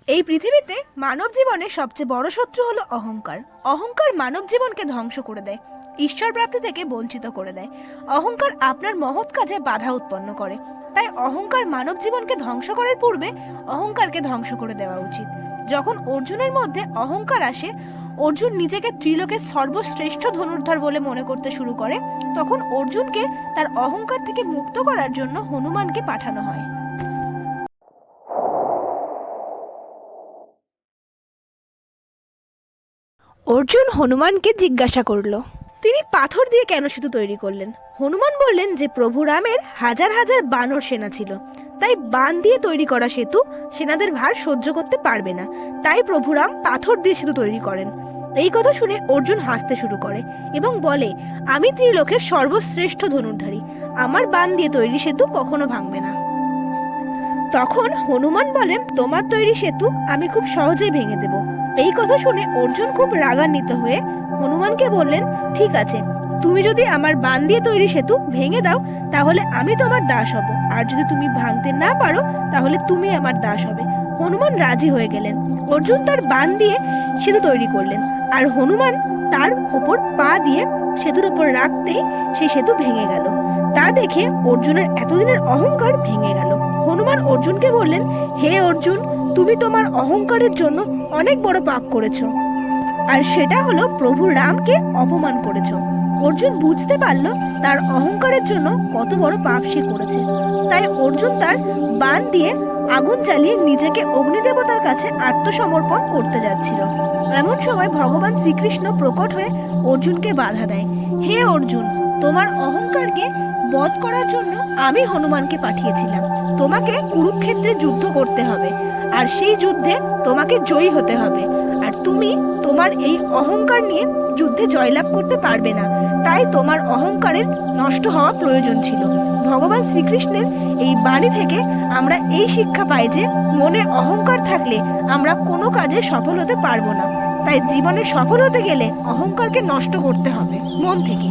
এই পৃথিবীতে মানব জীবনে সবচেয়ে বড় শত্রু হলো অহংকার। অহংকার মানব জীবনকে ধ্বংস করে দেয়, ঈশ্বর প্রাপ্তি থেকে বঞ্চিত করে দেয়। অহংকার আপনার মহৎ কাজে বাধা উৎপন্ন করে। তাই অহংকার মানব জীবনকে ধ্বংস করার পূর্বে অহংকারকে ধ্বংস করে দেওয়া উচিত। যখন অর্জুনের মধ্যে অহংকার আসে, অর্জুন নিজেকে ত্রিলোকের সর্বশ্রেষ্ঠ ধনুর্ধর বলে মনে করতে শুরু করে, তখন অর্জুনকে তার অহংকার থেকে মুক্ত করার জন্য হনুমানকে পাঠানো হয়। অর্জুন হনুমানকে জিজ্ঞাসা করল, তিনি পাথর দিয়ে কেন সেতু তৈরি করলেন? হনুমান বললেন যে প্রভু রামের হাজার হাজার বানর সেনা ছিল, তাই বান দিয়ে তৈরি করা সেতু সেনাদের ভার সহ্য করতে পারবে না, তাই প্রভু রাম পাথর দিয়ে সেতু তৈরি করেন। এই কথা শুনে অর্জুন হাসতে শুরু করে এবং বলে, আমি ত্রিলোকের সর্বশ্রেষ্ঠ ধনুর্ধারী, আমার বান দিয়ে তৈরি সেতু কখনো ভাঙবে না। তখন হনুমান বলেন, তোমার তৈরি সেতু আমি খুব সহজেই ভেঙে দেব। এই কথা শুনে অর্জুন খুব রাগান্বিত হয়ে হনুমানকে বললেন, ঠিক আছে, তুমি যদি আমার বান দিয়ে তৈরি সেতু ভেঙে দাও তাহলে আমি তোমার দাস হব, আর যদি তুমি ভাঙতে না পারো তাহলে তুমি আমার দাস হবে। হনুমান রাজি হয়ে গেলেন। অর্জুন তার বান দিয়ে সেতু তৈরি করলেন, আর হনুমান তার ওপর পা দিয়ে সেতুর ওপর রাখতেই সেই সেতু ভেঙে গেল। তা দেখে অর্জুনের এতদিনের অহংকার ভেঙে গেল। হনুমান অর্জুনকে বললেন, হে অর্জুন, তুমি তোমার অহংকারের জন্য অনেক বড় পাপ করেছো, আর সেটা হলো প্রভু রামকে অপমান করেছো। অর্জুন বুঝতে পারল তার অহংকারের জন্য কত বড় পাপ সে করেছে। তাই অর্জুন তার বাণ দিয়ে আগুন জ্বালিয়ে নিজেকে অগ্নিদেবতার কাছে আত্মসমর্পণ করতে যাচ্ছিল। এমন সময় ভগবান শ্রীকৃষ্ণ প্রকট হয়ে অর্জুনকে বাধা দেয়। হে অর্জুন, তোমার অহংকারকে বধ করার জন্য আমি হনুমানকে পাঠিয়েছিলাম। তোমাকে কুরুক্ষেত্রে যুদ্ধ করতে হবে, আর সেই যুদ্ধে তোমাকে জয়ী হতে হবে। আর তুমি তোমার এই অহংকার নিয়ে যুদ্ধে জয়লাভ করতে পারবে না, তাই তোমার অহংকারের নষ্ট হওয়া প্রয়োজন ছিল। ভগবান শ্রীকৃষ্ণের এই বাণী থেকে আমরা এই শিক্ষা পাই যে মনে অহংকার থাকলে আমরা কোনো কাজে সফল হতে পারবো না। তাই জীবনে সফল হতে গেলে অহংকারকে নষ্ট করতে হবে মন থেকে।